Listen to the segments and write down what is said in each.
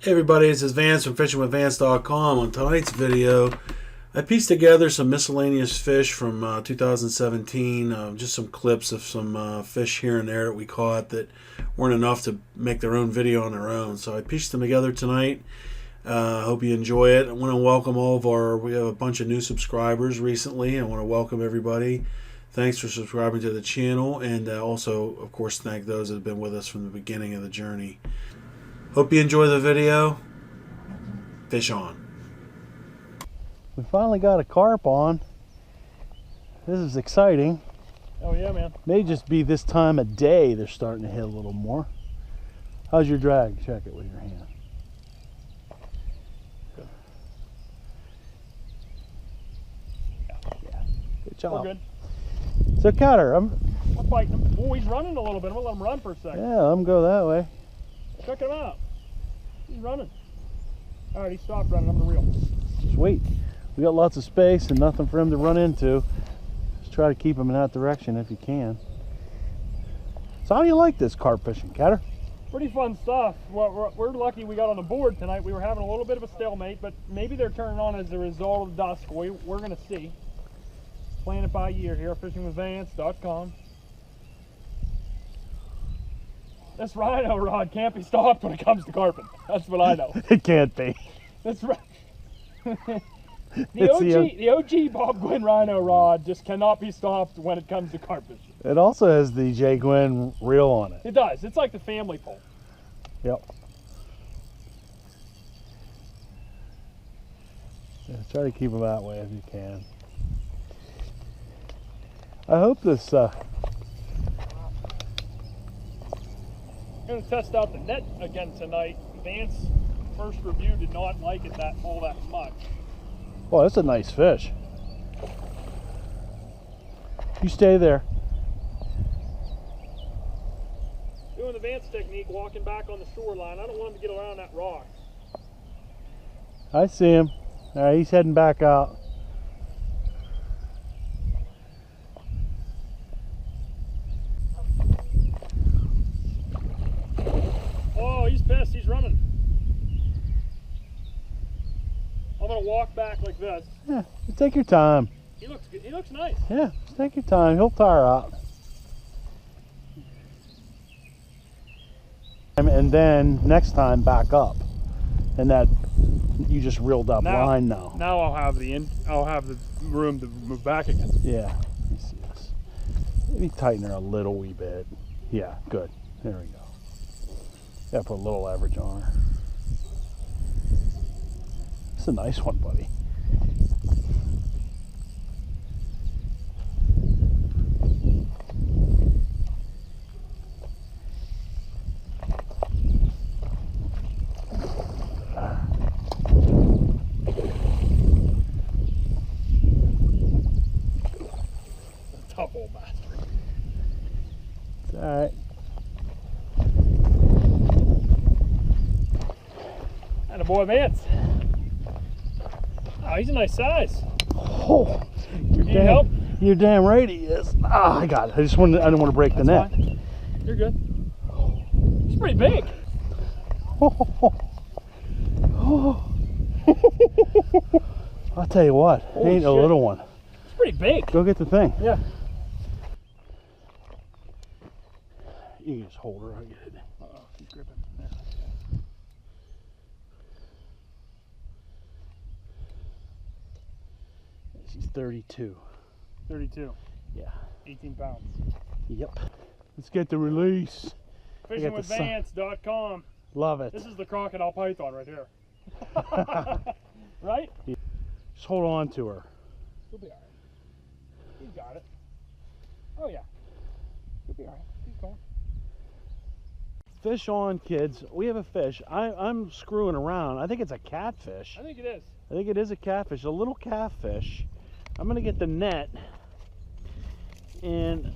Hey everybody, this is Vance from fishingwithvance.com. On tonight's video, I pieced together some miscellaneous fish from 2017, just some clips of some fish here and there that we caught that weren't enough to make their own video on their own. So I pieced them together tonight. I hope you enjoy it. I want to welcome all of we have a bunch of new subscribers recently. I want to welcome everybody. Thanks for subscribing to the channel, and also, of course, thank those that have been with us from the beginning of the journey. Hope you enjoy the video. Fish on. We finally got a carp on. This is exciting. Oh yeah, man. May just be this time of day they're starting to hit a little more. How's your drag? Check it with your hand. Good. Yeah. Good job. We're good. So Catter, We're fighting him. Oh, he's running a little bit. I'm gonna let him run for a second. yeah, let him go that way. Check him out. He's running. All right, he stopped running. I'm gonna reel. Sweet. We got lots of space and nothing for him to run into. Just try to keep him in that direction if you can. So how do you like this carp fishing, Catter? Pretty fun stuff. Well, we're lucky we got on the board tonight. We were having a little bit of a stalemate, but maybe they're turning on as a result of dusk. We're gonna see. Playing it by ear here, fishingwithvance.com. This rhino rod can't be stopped when it comes to carping. That's what I know. It can't be. That's right. The OG Bob Gwynn rhino rod just cannot be stopped when it comes to carp fishing. It also has the J. Gwynn reel on it. It does. It's like the family pole. Yep. Yeah, try to keep them that way if you can. I hope this I'm going to test out the net again tonight. Vance first review did not like it all that much. oh, that's a nice fish. You stay there. Doing the Vance technique, walking back on the shoreline. I don't want him to get around that rock. I see him. All right, he's heading back out. Oh, he's pissed. He's running. I'm going to walk back like this. Yeah, take your time. He looks good. He looks nice. Yeah, just take your time. He'll tire out. And then next time back up, and that you just reeled up line now. Now I'll have the room to move back again. Yeah, let me see this. Maybe tighten her a little wee bit. Yeah, good. There we go. Gotta put a little leverage on her. It's a nice one, buddy. Tough old bastard. It's all right. And a boy Vance. Oh, he's a nice size. Oh, Need help? You're damn right he is. Ah, I got it. I didn't want to break the net. Fine. You're good. He's pretty big. I'll tell you what, Holy ain't a shit. little one. He's pretty big. Go get the thing. Yeah. You can just hold her. I'll get it. Uh-oh, he's gripping. Yeah. She's 32. 32. Yeah. 18 pounds. Yep. Let's get the release. Fishingwithvance.com. Love it. This is the crocodile python right here. Right? Just hold on to her. He'll be alright. He's got it. Oh yeah. He'll be alright. Keep going. Fish on, kids. We have a fish. I'm screwing around. I think it's a catfish. I think it is. I think it is a catfish, a little catfish. I'm gonna get the net and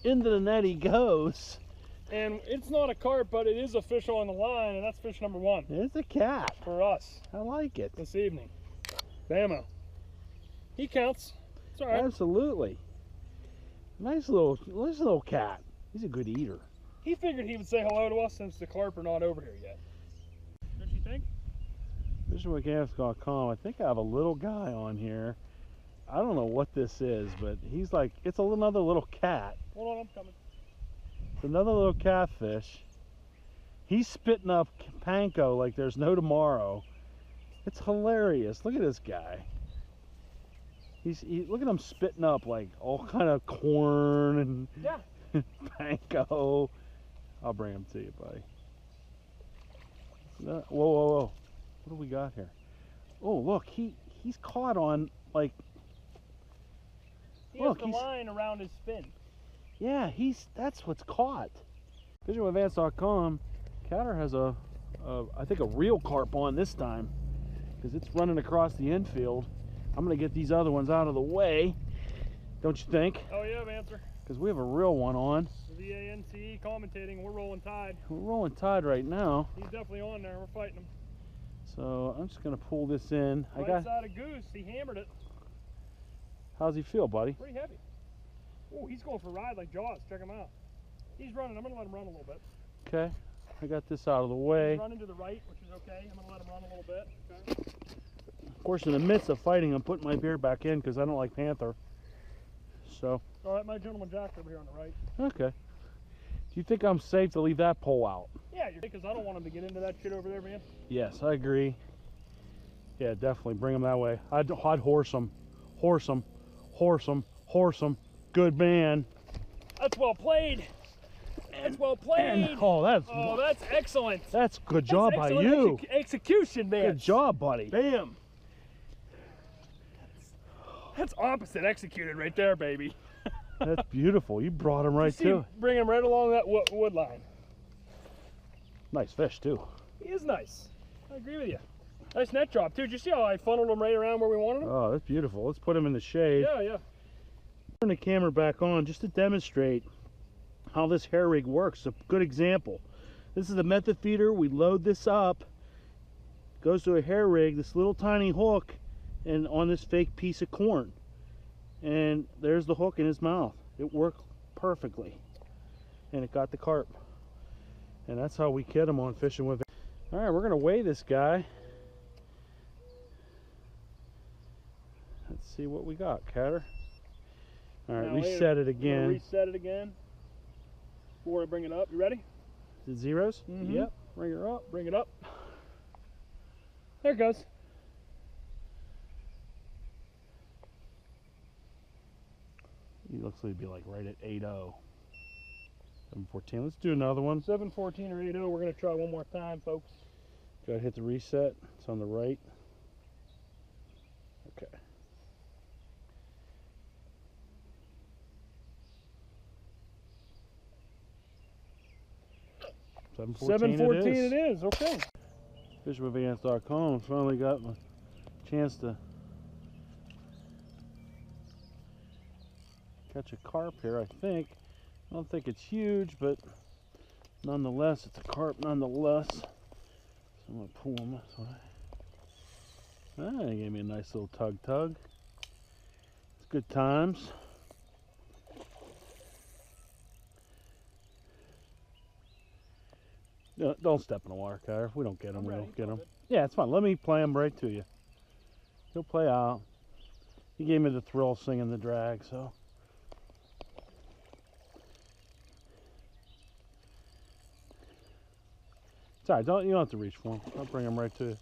into the net he goes. And it's not a carp, but it is a fish on the line, and that's fish number one It's a cat. for us I like it. this evening. Bammo. He counts. It's all right. Absolutely. Nice little cat. He's a good eater. He figured he would say hello to us since the carp are not over here yet. Don't you think? FishingWithVance.com. I think I have a little guy on here. I don't know what this is, but he's like, it's another little cat. Hold on, I'm coming. It's another little catfish. He's spitting up PANKO like there's no tomorrow. It's hilarious. Look at this guy. Look at him spitting up like all kind of corn and Yeah. PANKO. I'll bring him to you, buddy. Whoa, whoa, whoa. What do we got here? Oh, look, he's caught on like. He has the line around his fin. Yeah, that's what's caught. FishingWithVance.com. Catter has I think a real carp on this time because it's running across the infield. I'm gonna get these other ones out of the way, don't you think? Oh yeah, Vancer. Because we have a real one on. VANCE commentating. We're rolling tide. We're rolling tide right now. He's definitely on there. We're fighting him. So I'm just gonna pull this in. Right side of goose. He hammered it. How's he feel, buddy? Pretty heavy. Oh, he's going for a ride like Jaws. Check him out. He's running. I'm gonna let him run a little bit. Okay. I got this out of the way. He's running to the right, which is okay. I'm gonna let him run a little bit. Okay. Of course, in the midst of fighting, I'm putting my beard back in because I don't like panther. So. All right, my gentleman Jack's over here on the right. Okay. Do you think I'm safe to leave that pole out? Yeah, because I don't want him to get into that shit over there, man. Yes, I agree. Yeah, definitely bring him that way. I'd horse him. Horse him. Horse him. Horse him. Good man. That's well played. That's well played. That's excellent. That's good job by you. Execution, man. Good job, buddy. Bam. That's opposite executed right there, baby. That's beautiful. You brought him right to. Bring him right along that wood line. Nice fish too. He is nice. I agree with you. Nice net drop too. Did you see how I funneled him right around where we wanted him? Oh, that's beautiful. Let's put him in the shade. Yeah, yeah. Turn the camera back on just to demonstrate how this hair rig works. A good example. This is the method feeder. We load this up, goes to a hair rig, this little tiny hook, and on this fake piece of corn. And there's the hook in his mouth. It worked perfectly. And it got the carp. And that's how we get him on Fishing With. All right, we're gonna weigh this guy. Let's see what we got, Catter. All right, reset it again. Reset it again. Before I bring it up, you ready? Is it zeros? Mm-hmm. Yep. Bring her up. Bring it up. There it goes. He looks like he'd be like right at 8.0. 714. Let's do another one. 714 or 8.0. We're gonna try one more time, folks. Gotta hit the reset. It's on the right. Okay. 714 it is. Okay. FishingWithVance.com. Finally got my chance to catch a carp here, I think. I don't think it's huge, but nonetheless, it's a carp nonetheless. So I'm going to pull him this way. Ah, he gave me a nice little tug. It's good times. No, don't step in the water, Catter. If we don't get him, we don't get him. Yeah, it's fine. Let me play him right to you. He'll play out. He gave me the thrill singing the drag, so. It's all right. You don't have to reach for him. I'll bring him right to you.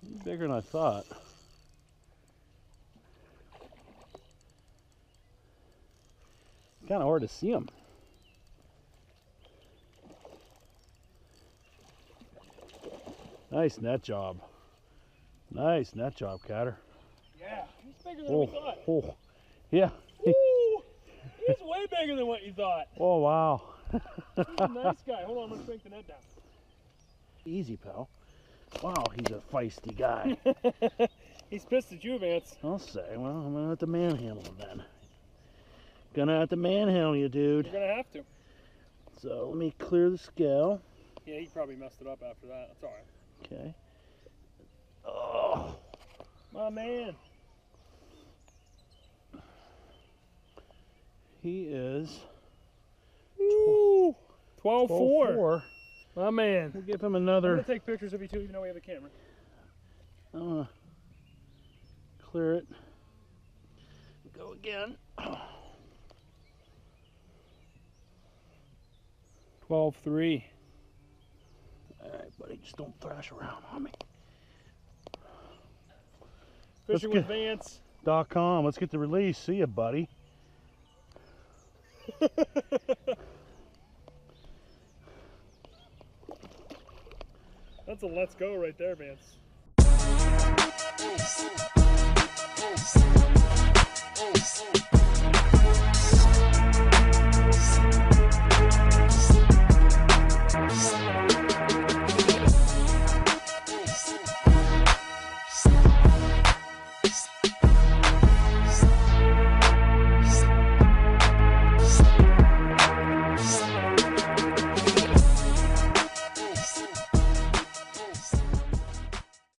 He's bigger than I thought. Kind of hard to see him. Nice net job. Nice net job, Catter. Yeah, he's bigger than we thought. Oh, yeah. Ooh, he's way bigger than what you thought. Oh, wow. Nice guy. Hold on, I'm going to shrink the net down. Easy, pal. Wow, he's a feisty guy. He's pissed at you, Vance. I'll say. Well, I'm going to have to manhandle him then. Gonna have to manhandle you, dude. You're gonna have to. So let me clear the scale. Yeah, he probably messed it up after that. That's all right. Okay. Oh, My man. He is Woo! 12-4. 4. My man. We'll give him I'm another. gonna take pictures of you too, even though we have a camera. I'm gonna clear it. Go again. 12-3. All right, buddy, just don't thrash around on me. Fishing Let's with Vance. .com. Let's get the release. See ya, buddy. That's a let's go right there, Vance. Oh,